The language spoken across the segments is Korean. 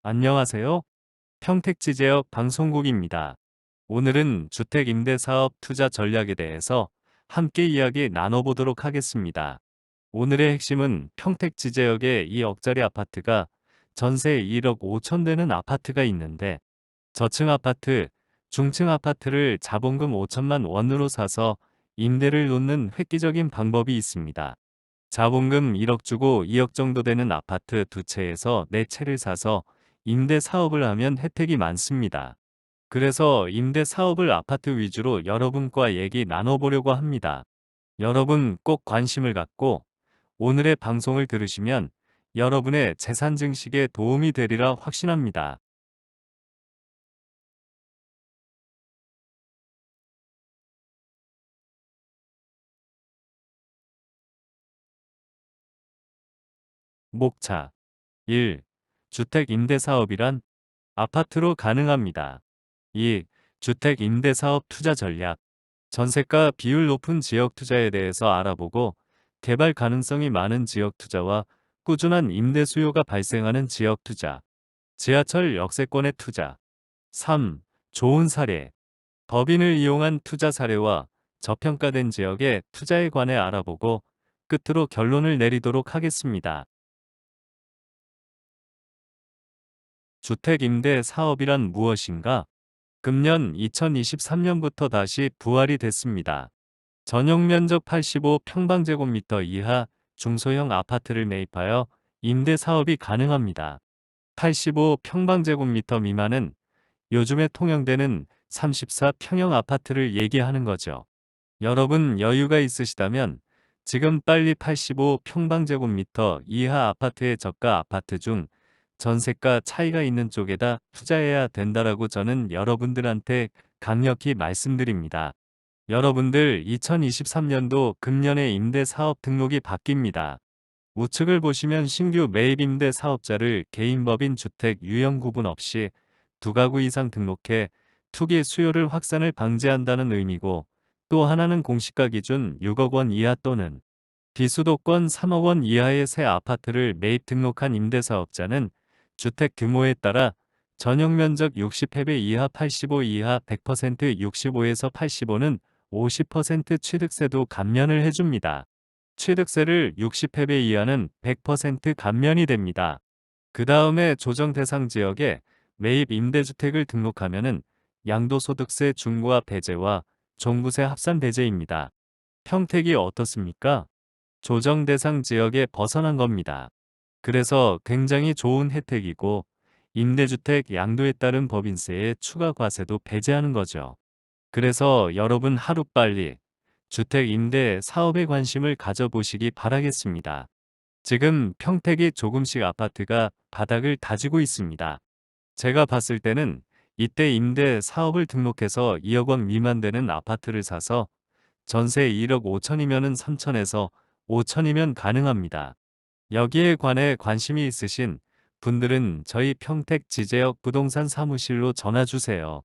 안녕하세요. 평택지제역 방송국입니다. 오늘은 주택임대사업 투자 전략에 대해서 함께 이야기 나눠보도록 하겠습니다. 오늘의 핵심은 평택지제역에 2억짜리 아파트가 전세 1억 5천 되는 아파트가 있는데 저층 아파트, 중층 아파트를 자본금 5천만 원으로 사서 임대를 놓는 획기적인 방법이 있습니다. 자본금 1억 주고 2억 정도 되는 아파트 두 채에서 네 채를 사서 임대 사업을 하면 혜택이 많습니다. 그래서 임대 사업을 아파트 위주로 여러분과 얘기 나눠보려고 합니다. 여러분 꼭 관심을 갖고 오늘의 방송을 들으시면 여러분의 재산 증식에 도움이 되리라 확신합니다. 목차 1. 주택 임대 사업이란 아파트로 가능합니다. 2. 주택 임대 사업 투자 전략. 전세가 비율 높은 지역 투자에 대해서 알아보고 개발 가능성이 많은 지역 투자와 꾸준한 임대 수요가 발생하는 지역 투자. 지하철 역세권의 투자. 3. 좋은 사례. 법인을 이용한 투자 사례와 저평가된 지역의 투자에 관해 알아보고 끝으로 결론을 내리도록 하겠습니다. 주택 임대 사업이란 무엇인가? 금년 2023년부터 다시 부활이 됐습니다. 전용 면적 85평방제곱미터 이하 중소형 아파트를 매입하여 임대 사업이 가능합니다. 85평방제곱미터 미만은 요즘에 통용되는 34평형 아파트를 얘기하는 거죠. 여러분 여유가 있으시다면 지금 빨리 85평방제곱미터 이하 아파트의 저가 아파트 중 전세가 차이가 있는 쪽에다 투자해야 된다라고 저는 여러분들한테 강력히 말씀드립니다. 여러분들 2023년도 금년에 임대 사업 등록이 바뀝니다. 우측을 보시면 신규 매입 임대 사업자를 개인법인 주택 유형 구분 없이 두 가구 이상 등록해 투기 수요를 확산을 방지한다는 의미고 또 하나는 공시가 기준 6억 원 이하 또는 비수도권 3억 원 이하의 새 아파트를 매입 등록한 임대사업자는 주택 규모에 따라 전용 면적 60평 이하 85 이하 100% 65에서 85는 50% 취득세도 감면을 해줍니다. 취득세를 60평 이하는 100% 감면이 됩니다. 그 다음에 조정 대상 지역에 매입 임대주택을 등록하면은 양도소득세 중과 배제와 종부세 합산 배제입니다. 평택이 어떻습니까? 조정 대상 지역에 벗어난 겁니다. 그래서 굉장히 좋은 혜택이고 임대주택 양도에 따른 법인세의 추가 과세도 배제하는 거죠. 그래서 여러분 하루빨리 주택 임대 사업에 관심을 가져보시기 바라겠습니다. 지금 평택이 조금씩 아파트가 바닥을 다지고 있습니다. 제가 봤을 때는 이때 임대 사업을 등록해서 2억 원 미만 되는 아파트를 사서 전세 1억 5천이면은 3천에서 5천이면 가능합니다. 여기에 관해 관심이 있으신 분들은 저희 평택 지제역 부동산 사무실로 전화 주세요.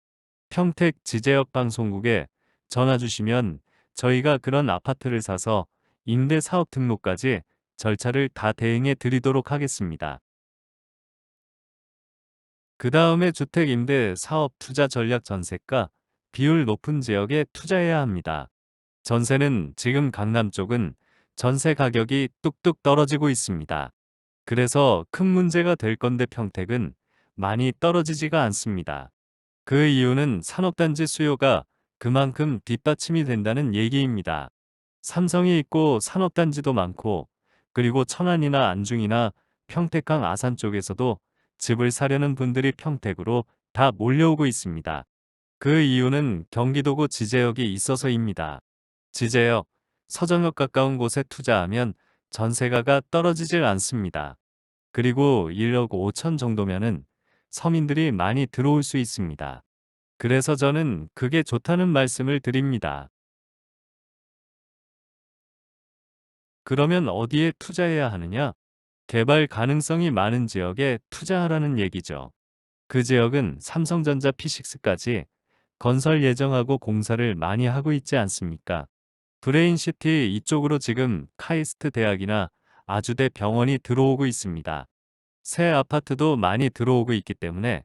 평택 지제역 방송국에 전화 주시면 저희가 그런 아파트를 사서 임대 사업 등록까지 절차를 다 대행해 드리도록 하겠습니다. 그 다음에 주택 임대 사업 투자 전략 전세가 비율 높은 지역에 투자해야 합니다. 전세는 지금 강남 쪽은 전세 가격이 뚝뚝 떨어지고 있습니다. 그래서 큰 문제가 될 건데 평택은 많이 떨어지지가 않습니다. 그 이유는 산업단지 수요가 그만큼 뒷받침이 된다는 얘기입니다. 삼성이 있고 산업단지도 많고 그리고 천안이나 안중이나 평택강 아산 쪽에서도 집을 사려는 분들이 평택으로 다 몰려오고 있습니다. 그 이유는 경기도고 지제역이 있어서입니다. 지제역, 서정역 가까운 곳에 투자하면 전세가가 떨어지질 않습니다. 그리고 1억 5천 정도면은 서민들이 많이 들어올 수 있습니다. 그래서 저는 그게 좋다는 말씀을 드립니다. 그러면 어디에 투자해야 하느냐? 개발 가능성이 많은 지역에 투자하라는 얘기죠. 그 지역은 삼성전자 P6까지 건설 예정하고 공사를 많이 하고 있지 않습니까? 브레인시티 이쪽으로 지금 카이스트 대학이나 아주대 병원이 들어오고 있습니다. 새 아파트도 많이 들어오고 있기 때문에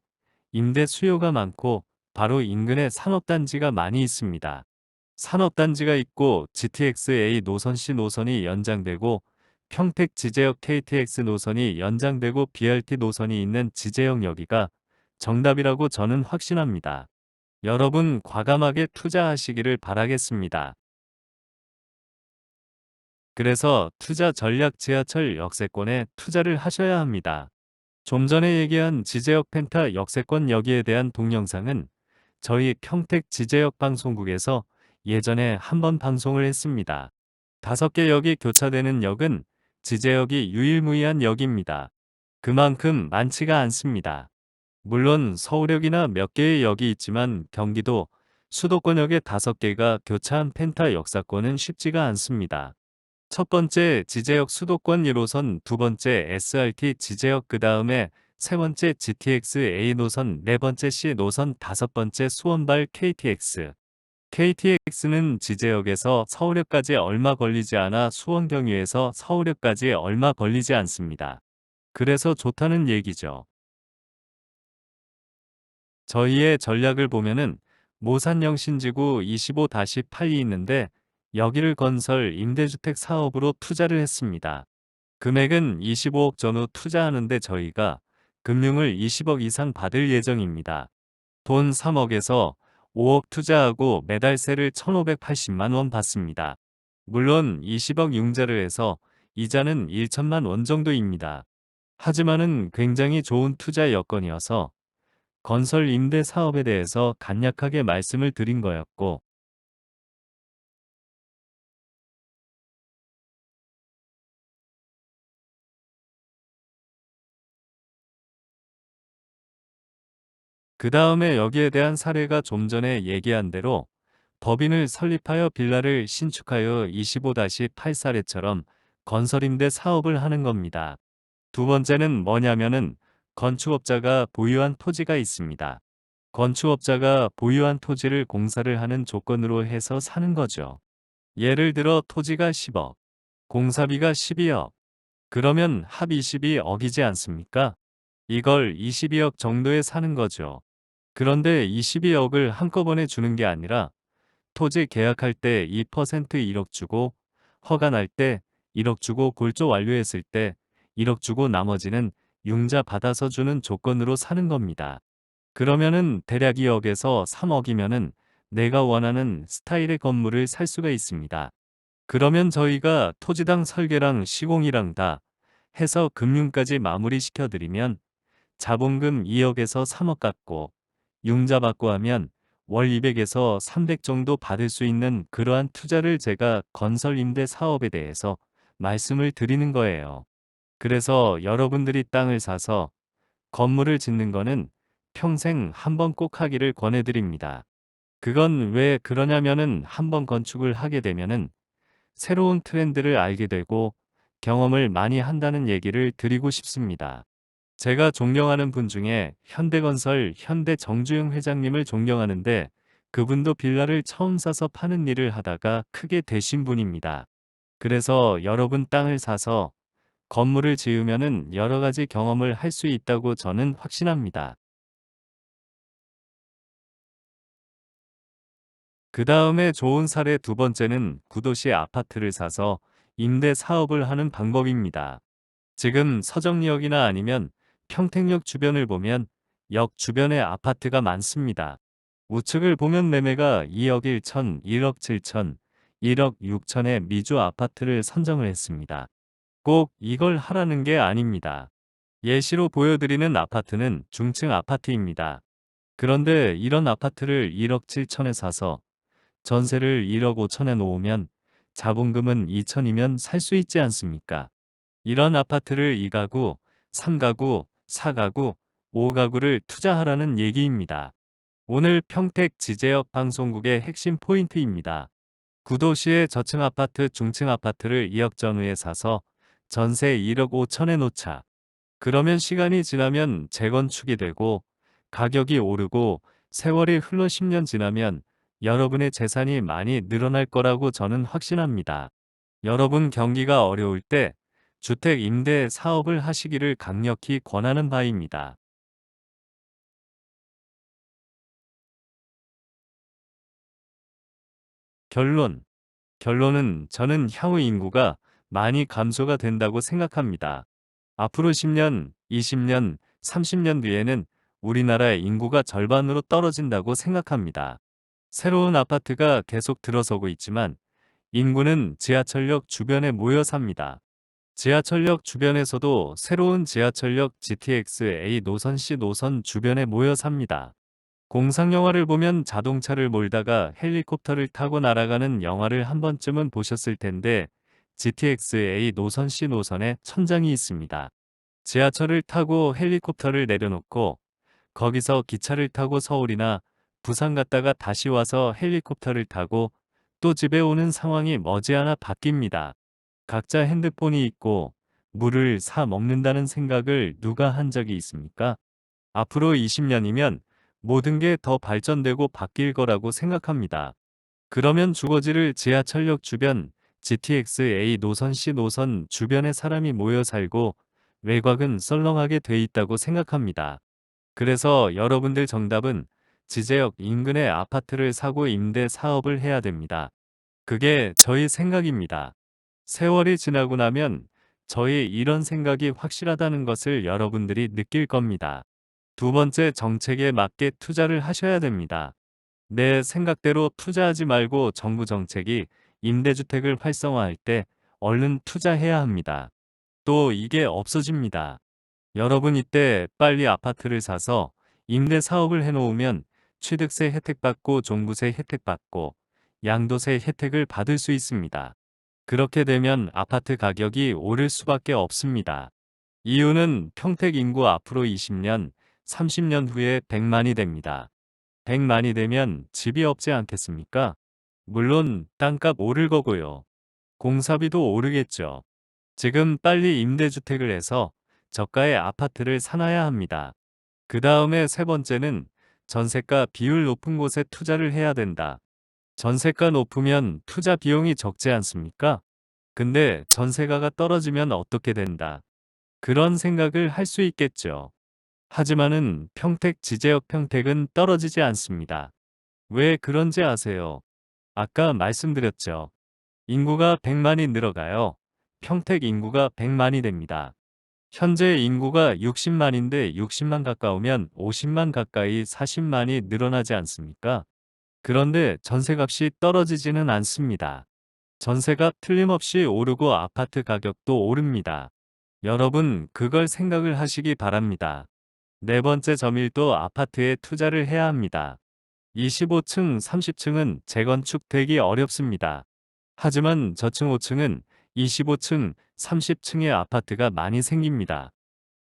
임대 수요가 많고 바로 인근에 산업단지가 많이 있습니다. 산업단지가 있고 GTX-A 노선 C 노선이 연장되고 평택 지제역 KTX 노선이 연장되고 BRT 노선이 있는 지제역 여기가 정답이라고 저는 확신합니다. 여러분 과감하게 투자하시기를 바라겠습니다. 그래서 투자 전략 지하철 역세권에 투자를 하셔야 합니다. 좀 전에 얘기한 지제역 펜타 역세권 여기에 대한 동영상은 저희 평택 지제역 방송국에서 예전에 한번 방송을 했습니다. 5개 역이 교차되는 역은 지제역이 유일무이한 역입니다. 그만큼 많지가 않습니다. 물론 서울역이나 몇 개의 역이 있지만 경기도 수도권역의 5개가 교차한 펜타 역사권은 쉽지가 않습니다. 첫 번째 지제역 수도권 1호선, 두 번째 SRT 지제역, 그 다음에 세 번째 GTX A 노선, 네 번째 C 노선, 다섯 번째 수원발 KTX. KTX는 지제역에서 서울역까지 얼마 걸리지 않아 수원 경유에서 서울역까지 얼마 걸리지 않습니다. 그래서 좋다는 얘기죠. 저희의 전략을 보면은 모산영 신지구 25-8이 있는데 여기를 건설 임대주택 사업으로 투자를 했습니다. 금액은 25억 전후 투자하는데 저희가 금융을 20억 이상 받을 예정입니다. 돈 3억에서 5억 투자하고 매달세를 1,580만 원 받습니다. 물론 20억 융자를 해서 이자는 1천만 원 정도입니다. 하지만은 굉장히 좋은 투자 여건이어서 건설 임대 사업에 대해서 간략하게 말씀을 드린 거였고, 그 다음에 여기에 대한 사례가 좀 전에 얘기한 대로 법인을 설립하여 빌라를 신축하여 25-8사례처럼 건설 임대 사업을 하는 겁니다. 두 번째는 뭐냐면은 건축업자가 보유한 토지가 있습니다. 건축업자가 보유한 토지를 공사를 하는 조건으로 해서 사는 거죠. 예를 들어 토지가 10억, 공사비가 12억. 그러면 합 22억이지 않습니까? 이걸 22억 정도에 사는 거죠. 그런데 22억을 한꺼번에 주는 게 아니라 토지 계약할 때 2% 1억 주고, 허가 날 때 1억 주고, 골조 완료했을 때 1억 주고 나머지는 융자 받아서 주는 조건으로 사는 겁니다. 그러면은 대략 2억에서 3억이면은 내가 원하는 스타일의 건물을 살 수가 있습니다. 그러면 저희가 토지당 설계랑 시공이랑 다 해서 금융까지 마무리 시켜드리면 자본금 2억에서 3억 갖고 융자 받고 하면 월 200에서 300 정도 받을 수 있는 그러한 투자를 제가 건설 임대 사업에 대해서 말씀을 드리는 거예요. 그래서 여러분들이 땅을 사서 건물을 짓는 거는 평생 한번 꼭 하기를 권해드립니다. 그건 왜 그러냐면은 한번 건축을 하게 되면은 새로운 트렌드를 알게 되고 경험을 많이 한다는 얘기를 드리고 싶습니다. 제가 존경하는 분 중에 현대건설 현대정주영 회장님을 존경하는데 그분도 빌라를 처음 사서 파는 일을 하다가 크게 되신 분입니다. 그래서 여러분 땅을 사서 건물을 지으면은 여러 가지 경험을 할 수 있다고 저는 확신합니다. 그 다음에 좋은 사례 두 번째는 구도시 아파트를 사서 임대 사업을 하는 방법입니다. 지금 서정리역이나 아니면 평택역 주변을 보면 역 주변에 아파트가 많습니다. 우측을 보면 매매가 2억 1천, 1억 7천, 1억 6천의 미주 아파트를 선정을 했습니다. 꼭 이걸 하라는 게 아닙니다. 예시로 보여드리는 아파트는 중층 아파트입니다. 그런데 이런 아파트를 1억 7천에 사서 전세를 1억 5천에 놓으면 자본금은 2천이면 살 수 있지 않습니까? 이런 아파트를 2가구, 3가구, 4가구, 5가구를 투자하라는 얘기입니다. 오늘 평택 지제역 방송국의 핵심 포인트입니다. 구도시의 저층 아파트, 중층 아파트를 2억 전후에 사서 전세 1억 5천에 놓자. 그러면 시간이 지나면 재건축이 되고 가격이 오르고 세월이 흘러 10년 지나면 여러분의 재산이 많이 늘어날 거라고 저는 확신합니다. 여러분 경기가 어려울 때 주택 임대 사업을 하시기를 강력히 권하는 바입니다. 결론. 결론은 저는 향후 인구가 많이 감소가 된다고 생각합니다. 앞으로 10년, 20년, 30년 뒤에는 우리나라의 인구가 절반으로 떨어진다고 생각합니다. 새로운 아파트가 계속 들어서고 있지만 인구는 지하철역 주변에 모여 삽니다. 지하철역 주변에서도 새로운 지하철역 GTX-A 노선 C 노선 주변에 모여 삽니다. 공상 영화를 보면 자동차를 몰다가 헬리콥터를 타고 날아가는 영화를 한 번쯤은 보셨을 텐데 GTX-A 노선 C 노선에 천장이 있습니다. 지하철을 타고 헬리콥터를 내려놓고 거기서 기차를 타고 서울이나 부산 갔다가 다시 와서 헬리콥터를 타고 또 집에 오는 상황이 머지않아 바뀝니다. 각자 핸드폰이 있고 물을 사 먹는다는 생각을 누가 한 적이 있습니까? 앞으로 20년이면 모든 게 더 발전되고 바뀔 거라고 생각합니다. 그러면 주거지를 지하철역 주변, GTX-A 노선 C 노선 주변에 사람이 모여 살고 외곽은 썰렁하게 돼 있다고 생각합니다. 그래서 여러분들 정답은 지제역 인근의 아파트를 사고 임대 사업을 해야 됩니다. 그게 저희 생각입니다. 세월이 지나고 나면 저희 이런 생각이 확실하다는 것을 여러분들이 느낄 겁니다. 두 번째, 정책에 맞게 투자를 하셔야 됩니다. 내 생각대로 투자하지 말고 정부 정책이 임대주택을 활성화할 때 얼른 투자해야 합니다. 또 이게 없어집니다. 여러분 이때 빨리 아파트를 사서 임대 사업을 해놓으면 취득세 혜택 받고 종부세 혜택 받고 양도세 혜택을 받을 수 있습니다. 그렇게 되면 아파트 가격이 오를 수밖에 없습니다. 이유는 평택 인구 앞으로 20년, 30년 후에 100만이 됩니다. 100만이 되면 집이 없지 않겠습니까? 물론 땅값 오를 거고요. 공사비도 오르겠죠. 지금 빨리 임대주택을 해서 저가의 아파트를 사놔야 합니다. 그 다음에 세 번째는 전세가 비율 높은 곳에 투자를 해야 된다. 전세가 높으면 투자 비용이 적지 않습니까? 근데 전세가가 떨어지면 어떻게 된다. 그런 생각을 할 수 있겠죠. 하지만은 평택 지제역 평택은 떨어지지 않습니다. 왜 그런지 아세요? 아까 말씀드렸죠. 인구가 100만이 늘어가요. 평택 인구가 100만이 됩니다. 현재 인구가 60만인데 60만 가까우면 50만 가까이 40만이 늘어나지 않습니까? 그런데 전세값이 떨어지지는 않습니다. 전세가 틀림없이 오르고 아파트 가격도 오릅니다. 여러분, 그걸 생각을 하시기 바랍니다. 네 번째, 저밀도 아파트에 투자를 해야 합니다. 25층, 30층은 재건축되기 어렵습니다. 하지만 저층 5층은 25층, 30층의 아파트가 많이 생깁니다.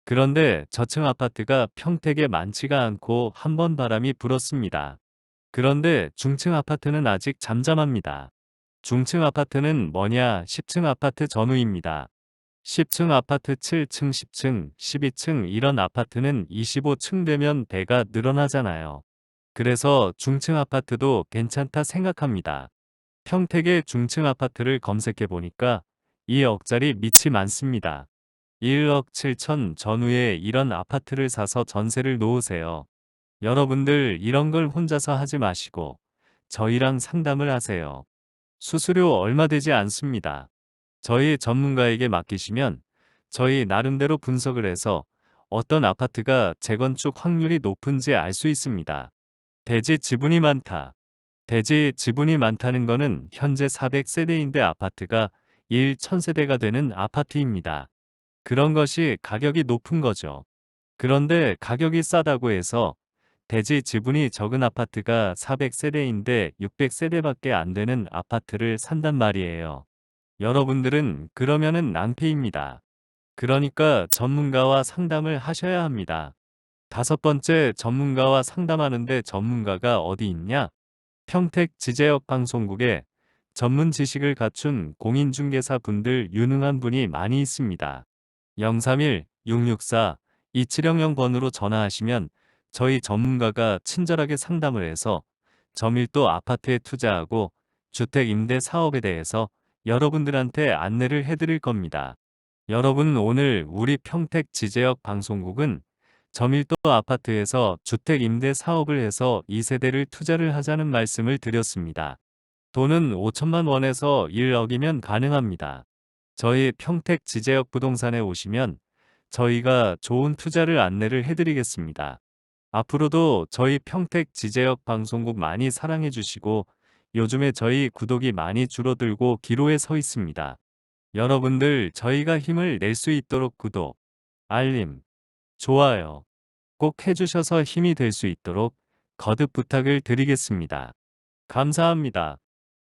그런데 저층 아파트가 평택에 많지가 않고 한 번 바람이 불었습니다. 그런데 중층 아파트는 아직 잠잠합니다. 중층 아파트는 뭐냐? 10층 아파트 전후입니다. 10층 아파트 7층, 10층, 12층 이런 아파트는 25층 되면 배가 늘어나잖아요. 그래서 중층 아파트도 괜찮다 생각합니다. 평택의 중층 아파트를 검색해 보니까 2억짜리 밑이 많습니다. 1억 7천 전후에 이런 아파트를 사서 전세를 놓으세요. 여러분들 이런 걸 혼자서 하지 마시고 저희랑 상담을 하세요. 수수료 얼마 되지 않습니다. 저희 전문가에게 맡기시면 저희 나름대로 분석을 해서 어떤 아파트가 재건축 확률이 높은지 알 수 있습니다. 대지 지분이 많다. 대지 지분이 많다는 것은 현재 400세대인데 아파트가 1000세대가 되는 아파트입니다. 그런 것이 가격이 높은 거죠. 그런데 가격이 싸다고 해서 대지 지분이 적은 아파트가 400세대인데 600세대밖에 안 되는 아파트를 산단 말이에요. 여러분들은 그러면은 낭패입니다. 그러니까 전문가와 상담을 하셔야 합니다. 다섯 번째, 전문가와 상담하는데 전문가가 어디 있냐? 평택 지제역 방송국에 전문 지식을 갖춘 공인중개사 분들 유능한 분이 많이 있습니다. 031-664-2700번으로 전화하시면 저희 전문가가 친절하게 상담을 해서 저밀도 아파트에 투자하고 주택 임대 사업에 대해서 여러분들한테 안내를 해드릴 겁니다. 여러분, 오늘 우리 평택 지제역 방송국은 저밀도 아파트에서 주택 임대 사업을 해서 2세대를 투자를 하자는 말씀을 드렸습니다. 돈은 5천만 원에서 1억이면 가능합니다. 저희 평택 지제역 부동산에 오시면 저희가 좋은 투자를 안내를 해드리겠습니다. 앞으로도 저희 평택 지제역 방송국 많이 사랑해 주시고, 요즘에 저희 구독이 많이 줄어들고 기로에 서 있습니다. 여러분들 저희가 힘을 낼 수 있도록 구독, 알림, 좋아요 꼭 해주셔서 힘이 될 수 있도록 거듭 부탁을 드리겠습니다. 감사합니다.